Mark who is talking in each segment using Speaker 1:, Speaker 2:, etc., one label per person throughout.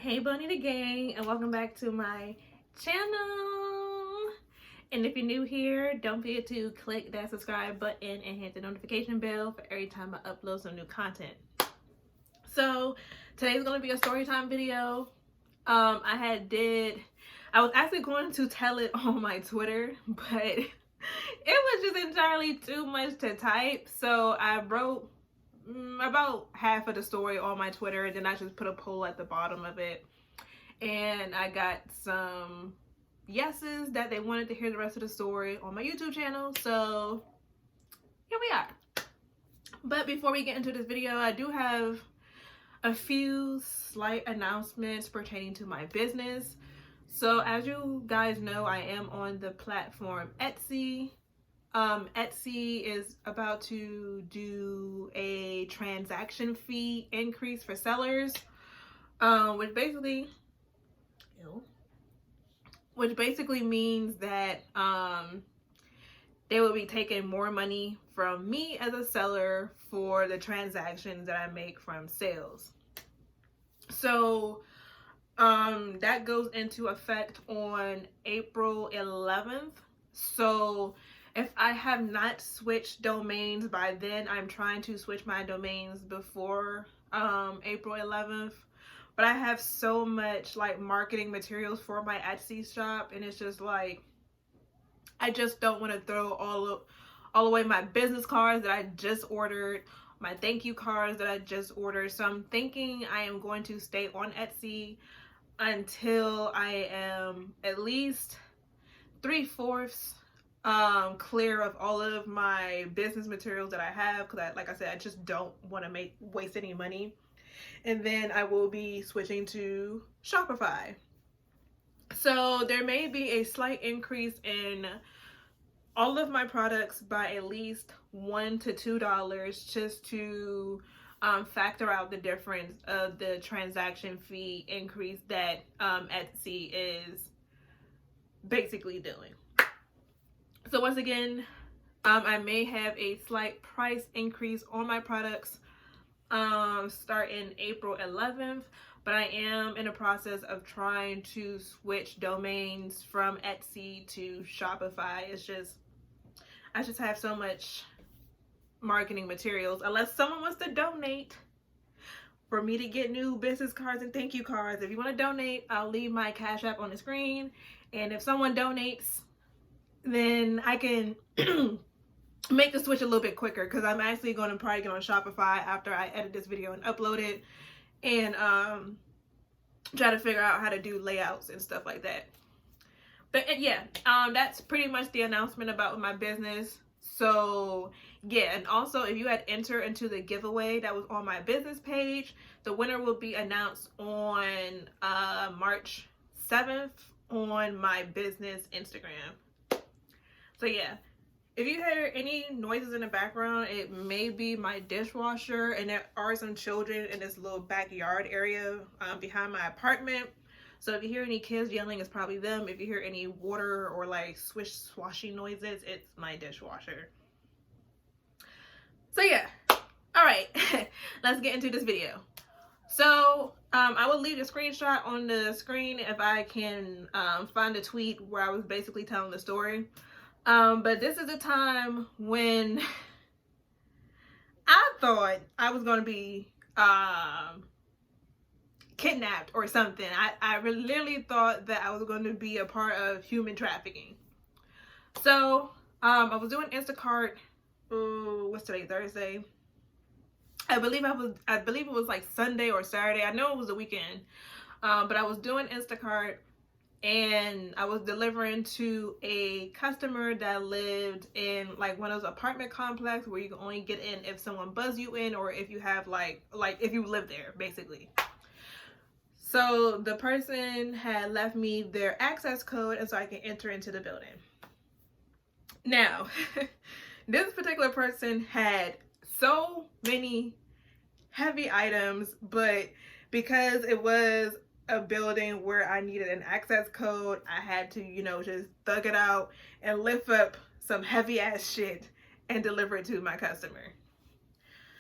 Speaker 1: Hey Bunny the gang, and welcome back to my channel. And if you're new here, don't forget to click that subscribe button and hit the notification bell for every time I upload some new content. So today's gonna be a story time video. I was actually going to tell it on my Twitter, but it was just entirely too much to type. So I wrote about half of the story on my Twitter, and then I just put a poll at the bottom of it, and I got some yeses that they wanted to hear the rest of the story on my YouTube channel. So here we are. But before we get into this video, I do have a few slight announcements pertaining to my business. So as you guys know, I am on the platform Etsy. Etsy is about to do a transaction fee increase for sellers, which basically means that they will be taking more money from me as a seller for the transactions that I make from sales. So that goes into effect on April 11th. So if I have not switched domains by then, I'm trying to switch my domains before April 11th. But I have so much like marketing materials for my Etsy shop, and it's just like I just don't want to throw all away my business cards that I just ordered, my thank you cards that I just ordered. So I'm thinking I am going to stay on Etsy until I am at least 3/4 clear of all of my business materials that I have, because like I said, I just don't want to waste any money. And then I will be switching to Shopify. So there may be a slight increase in all of my products by at least $1 to $2, just to factor out the difference of the transaction fee increase that Etsy is basically doing. So once again, I may have a slight price increase on my products starting April 11th, but I am in the process of trying to switch domains from Etsy to Shopify. I just have so much marketing materials. Unless someone wants to donate for me to get new business cards and thank you cards. If you want to donate, I'll leave my Cash App on the screen. And if someone donates, then I can make the switch a little bit quicker, because I'm actually going to probably get on Shopify after I edit this video and upload it, and try to figure out how to do layouts and stuff like that. But yeah, that's pretty much the announcement about my business. So yeah, and also if you had entered into the giveaway that was on my business page, the winner will be announced on March 7th on my business Instagram. So yeah, if you hear any noises in the background, it may be my dishwasher, and there are some children in this little backyard area behind my apartment. So if you hear any kids yelling, it's probably them. If you hear any water or like swish swashing noises, it's my dishwasher. So yeah, all right, let's get into this video. So I will leave a screenshot on the screen if I can find a tweet where I was basically telling the story. But this is a time when I thought I was going to be kidnapped or something. I literally thought that I was going to be a part of human trafficking. So I was doing Instacart. What's today? Thursday. I believe it was like Sunday or Saturday. I know it was the weekend. But I was doing Instacart, and I was delivering to a customer that lived in like one of those apartment complexes where you can only get in if someone buzz you in, or if you have like if you live there, basically. So the person had left me their access code, and so I can enter into the building. Now, this particular person had so many heavy items, but because it was a building where I needed an access code, I had to, just thug it out and lift up some heavy ass shit and deliver it to my customer.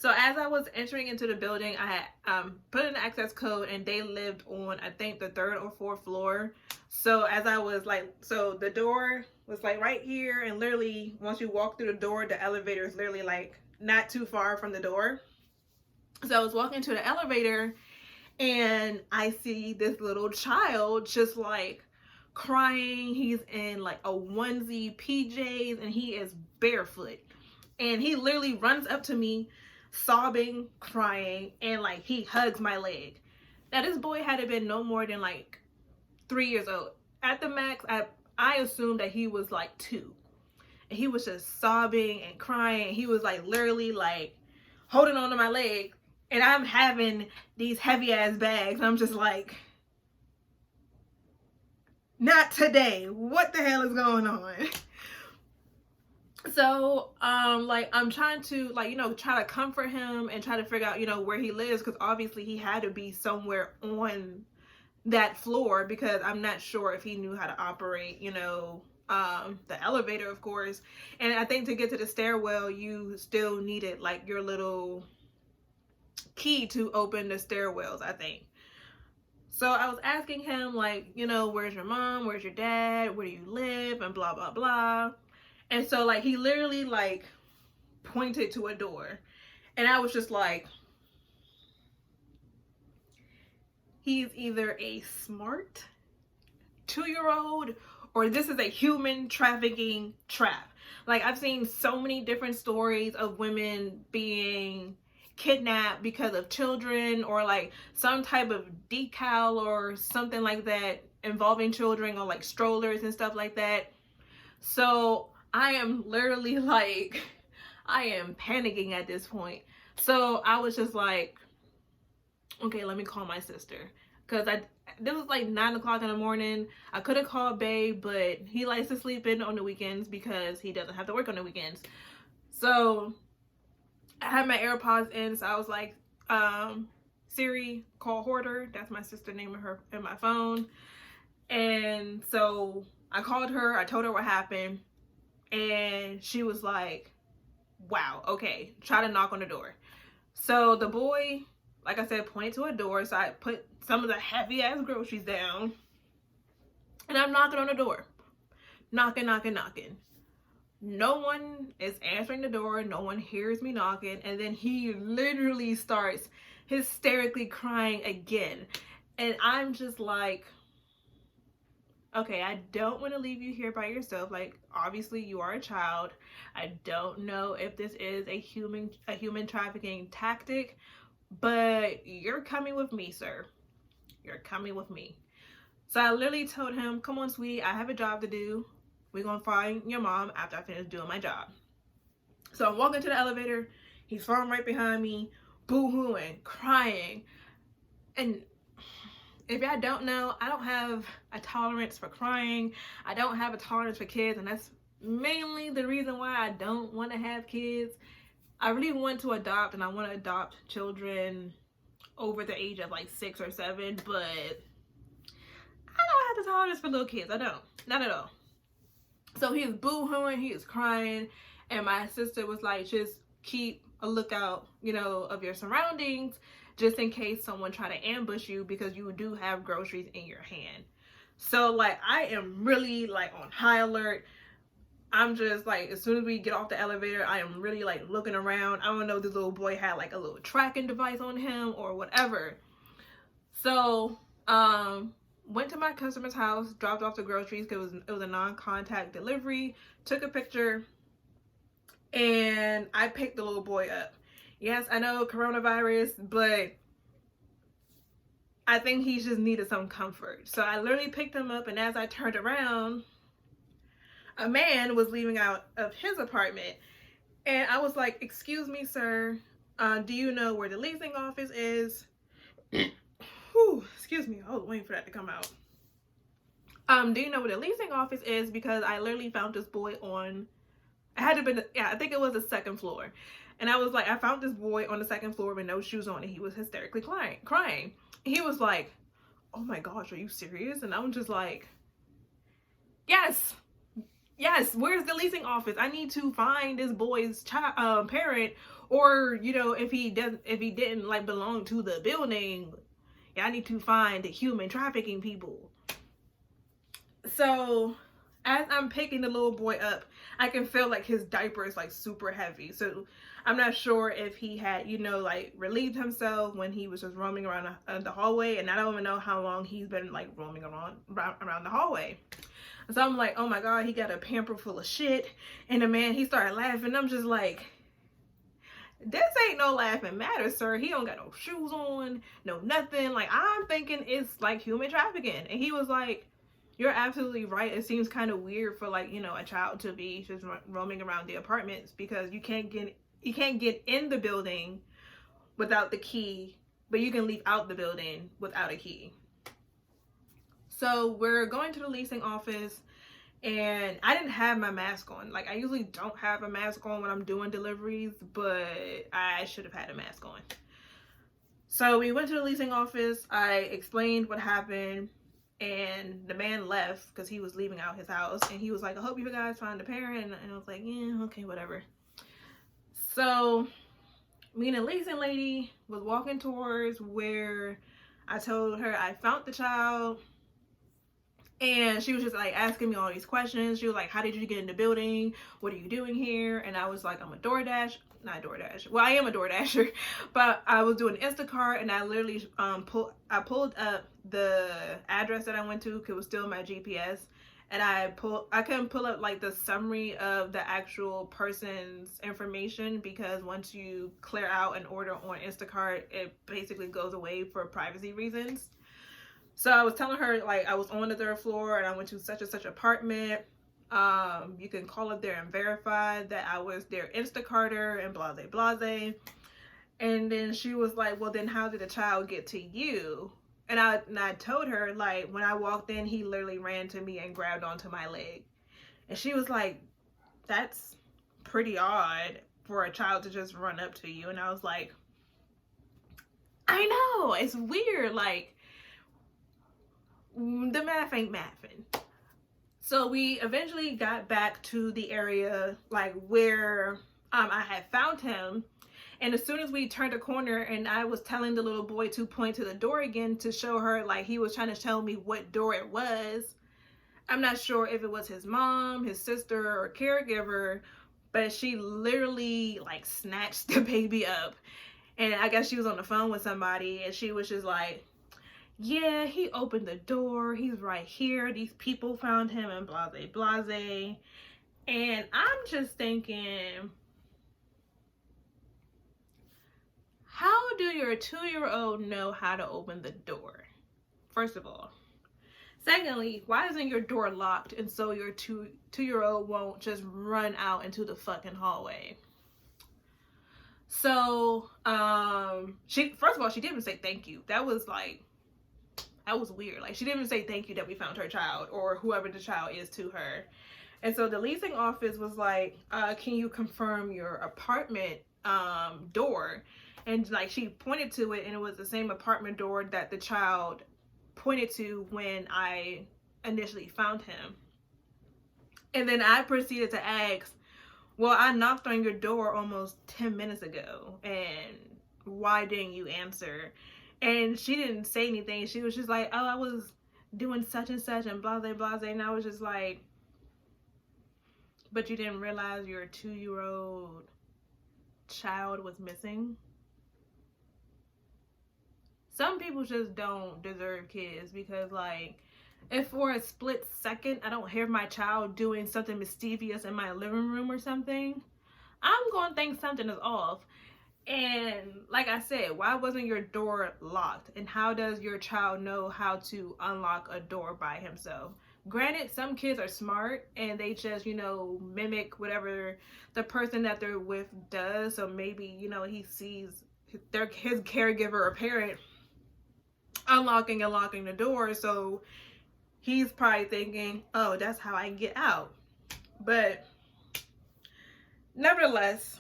Speaker 1: So as I was entering into the building, I had put in the access code, and they lived on, I think, the 3rd or 4th floor. So as I was like, so the door was like right here, and literally once you walk through the door, the elevator is literally like not too far from the door. So I was walking to the elevator, and I see this little child just like crying. He's in like a onesie, PJs, and he is barefoot. And he literally runs up to me, sobbing, crying, and like he hugs my leg. Now this boy had been no more than like 3 years old. At the max, I assumed that he was like 2. And he was just sobbing and crying. He was like literally like holding on to my leg. And I'm having these heavy ass bags. I'm just like, not today. What the hell is going on? So, like, I'm trying to, like, you know, try to comfort him and try to figure out, you know, where he lives, because obviously he had to be somewhere on that floor, because I'm not sure if he knew how to operate, you know, the elevator, of course. And I think to get to the stairwell, you still needed, like, your little key to open the stairwells, I think. So I was asking him, like, you know, where's your mom? Where's your dad? Where do you live? And blah, blah, blah. And so, like, he literally, like, pointed to a door. And I was just like, he's either a smart 2-year-old or this is a human trafficking trap. Like, I've seen so many different stories of women being kidnapped because of children, or like some type of decal or something like that involving children, or like strollers and stuff like that. So I am literally like, I am panicking at this point. So I was just like, okay, let me call my sister. Because this was like 9 o'clock in the morning. I could have called Babe, but he likes to sleep in on the weekends because he doesn't have to work on the weekends. So I had my AirPods in, so I was like, Siri, call Hoarder. That's my sister name in my phone. And so I called her. I told her what happened. And she was like, wow, okay, try to knock on the door. So the boy, like I said, pointed to a door. So I put some of the heavy ass groceries down, and I'm knocking on the door. Knocking, knocking, knocking. No one is answering the door. No one hears me knocking. And then he literally starts hysterically crying again. And I'm just like, okay, I don't want to leave you here by yourself. Like, obviously you are a child. I don't know if this is a human trafficking tactic, but you're coming with me, sir. You're coming with me. So I literally told him, come on, sweetie, I have a job to do. We're going to find your mom after I finish doing my job. So I'm walking to the elevator. He's falling right behind me, boo-hooing, crying. And if y'all don't know, I don't have a tolerance for crying. I don't have a tolerance for kids, and that's mainly the reason why I don't want to have kids. I really want to adopt, and I want to adopt children over the age of like 6 or 7, but I don't have the tolerance for little kids. I don't. Not at all. So he is boo-hooing, he is crying, and my sister was like, just keep a lookout, you know, of your surroundings, just in case someone try to ambush you, because you do have groceries in your hand. So like, I am really like on high alert. I'm just like, as soon as we get off the elevator, I am really like looking around. I don't know if this little boy had like a little tracking device on him or whatever. So went to my customer's house, dropped off the groceries because it was a non-contact delivery, took a picture, and I picked the little boy up. Yes, I know, coronavirus, but I think he just needed some comfort. So I literally picked him up, and as I turned around, a man was leaving out of his apartment. And I was like, excuse me, sir, do you know where the leasing office is? Whew, excuse me, I was waiting for that to come out. Do you know where the leasing office is? Because I literally found this boy on, it had to been, yeah, I think it was the 2nd floor. And I was like, I found this boy on the 2nd floor with no shoes on, and he was hysterically crying. He was like, oh my gosh, are you serious? And I was just like, yes, where's the leasing office? I need to find this boy's parent, Or, you know, if he didn't like belong to the building, y'all need to find the human trafficking people. So as I'm picking the little boy up, I can feel like his diaper is like super heavy. So I'm not sure if he had, you know, like relieved himself when he was just roaming around the hallway. And I don't even know how long he's been like roaming around the hallway. So I'm like, oh my God, he got a pamper full of shit. And the man, he started laughing. I'm just like, this ain't no laughing matter, sir. He don't got no shoes on, no nothing. Like, I'm thinking it's like human trafficking. And he was like, you're absolutely right. It seems kind of weird for like, you know, a child to be just roaming around the apartments because you can't get in the building without the key, but you can leave out the building without a key. So we're going to the leasing office, and I didn't have my mask on. Like, I usually don't have a mask on when I'm doing deliveries, but I should have had a mask on. So we went to the leasing office. I explained what happened, and the man left because he was leaving out his house. And he was like, I hope you guys find the parent. And I was like, yeah, okay, whatever. So me and the leasing lady was walking towards where I told her I found the child. And she was just like asking me all these questions. She was like, how did you get in the building? What are you doing here? And I was like, I'm a DoorDash. Not DoorDash. Well, I am a DoorDasher. But I was doing Instacart, and I literally pulled up the address that I went to because it was still my GPS. And I couldn't pull up like the summary of the actual person's information because once you clear out an order on Instacart, it basically goes away for privacy reasons. So I was telling her, like, I was on the 3rd floor and I went to such and such apartment. You can call up there and verify that I was their Instacarter and blase blase. And then she was like, well, then how did the child get to you? And I told her, like, when I walked in, he literally ran to me and grabbed onto my leg. And she was like, that's pretty odd for a child to just run up to you. And I was like, I know, it's weird. Like, the math ain't mathing. So we eventually got back to the area like where I had found him, and as soon as we turned a corner and I was telling the little boy to point to the door again to show her, like, he was trying to tell me what door it was. I'm not sure if it was his mom, his sister, or caregiver, but she literally like snatched the baby up, and I guess she was on the phone with somebody, and she was just like, yeah, he opened the door, he's right here, these people found him, and blase blase. And I'm just thinking, how do your 2-year-old know how to open the door? First of all. Secondly, why isn't your door locked and so your two-year-old won't just run out into the fucking hallway? So she, first of all, she didn't say thank you. That was weird. Like, she didn't even say thank you that we found her child or whoever the child is to her. And so the leasing office was like, can you confirm your apartment door? And like, she pointed to it, and it was the same apartment door that the child pointed to when I initially found him. And then I proceeded to ask, well, I knocked on your door almost 10 minutes ago, and why didn't you answer? And she didn't say anything. She was just like, oh, I was doing such and such and blase blase. And I was just like, but you didn't realize your 2-year-old child was missing? Some people just don't deserve kids because, like, if for a split second I don't hear my child doing something mischievous in my living room or something, I'm going to think something is off. And like I said, why wasn't your door locked? And how does your child know how to unlock a door by himself? Granted, some kids are smart and they just, you know, mimic whatever the person that they're with does. So maybe, you know, he sees his caregiver or parent unlocking and locking the door. So he's probably thinking, oh, that's how I get out. But nevertheless,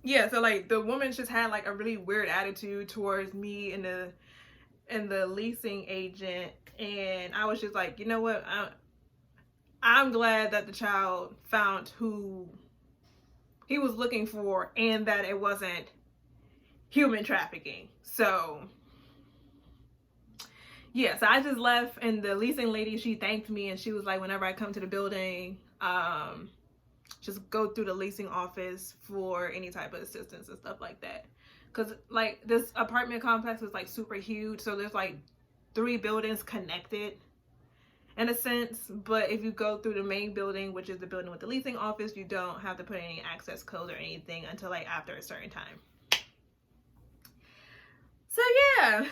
Speaker 1: yeah, so like the woman just had like a really weird attitude towards me and the leasing agent, and I was just like, you know what, I'm glad that the child found who he was looking for, and that it wasn't human trafficking. So yeah, so I just left, and the leasing lady, she thanked me, and she was like, whenever I come to the building, just go through the leasing office for any type of assistance and stuff like that. Because like this apartment complex is like super huge, so there's like 3 buildings connected in a sense, but if you go through the main building, which is the building with the leasing office, you don't have to put any access code or anything until like after a certain time. So yeah,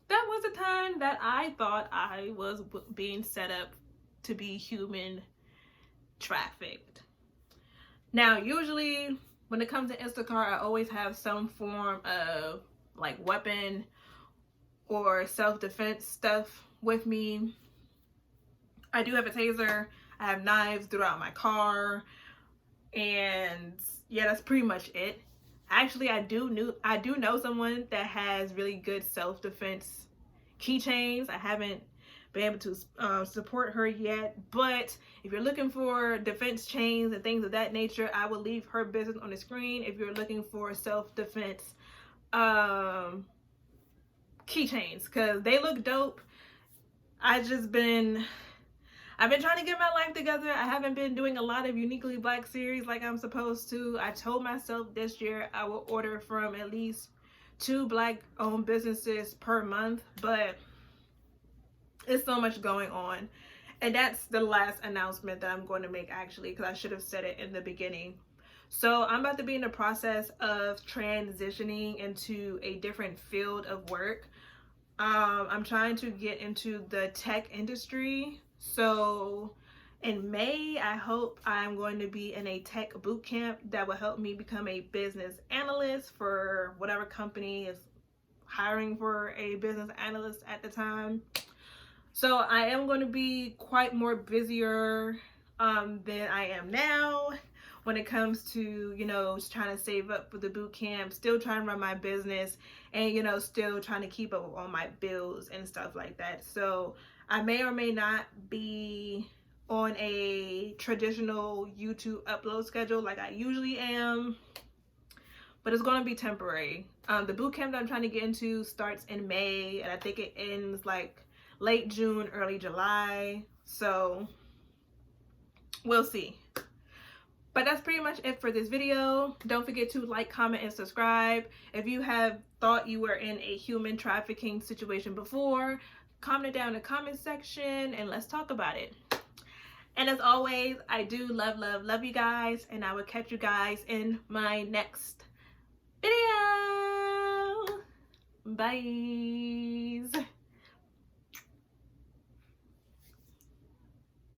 Speaker 1: that was a time that I thought I was being set up to be human trafficked. Now, usually when it comes to Instacart, I always have some form of like weapon or self-defense stuff with me. I do have a taser. I have knives throughout my car, and yeah, that's pretty much it. Actually, I do know someone that has really good self-defense keychains. I haven't been able to support her yet, but if you're looking for defense chains and things of that nature, I will leave her business on the screen if you're looking for self-defense keychains, because they look dope. I've been trying to get my life together. I haven't been doing a lot of Uniquely Black series like I'm supposed to. I told myself this year I will order from at least 2 Black-owned businesses per month, but it's so much going on. And that's the last announcement that I'm going to make, actually, because I should have said it in the beginning. So I'm about to be in the process of transitioning into a different field of work. I'm trying to get into the tech industry. So in May, I hope I'm going to be in a tech boot camp that will help me become a business analyst for whatever company is hiring for a business analyst at the time. So I am going to be quite more busier than I am now when it comes to, you know, trying to save up for the boot camp, still trying to run my business, and, you know, still trying to keep up with all my bills and stuff like that. So I may or may not be on a traditional YouTube upload schedule like I usually am, but it's going to be temporary. The boot camp that I'm trying to get into starts in May, and I think it ends like late June, early July. So we'll see. But that's pretty much it for this video. Don't forget to like, comment, and subscribe. If you have thought you were in a human trafficking situation before, comment it down in the comment section and let's talk about it. And as always, I do love you guys, and I will catch you guys in my next video. Bye.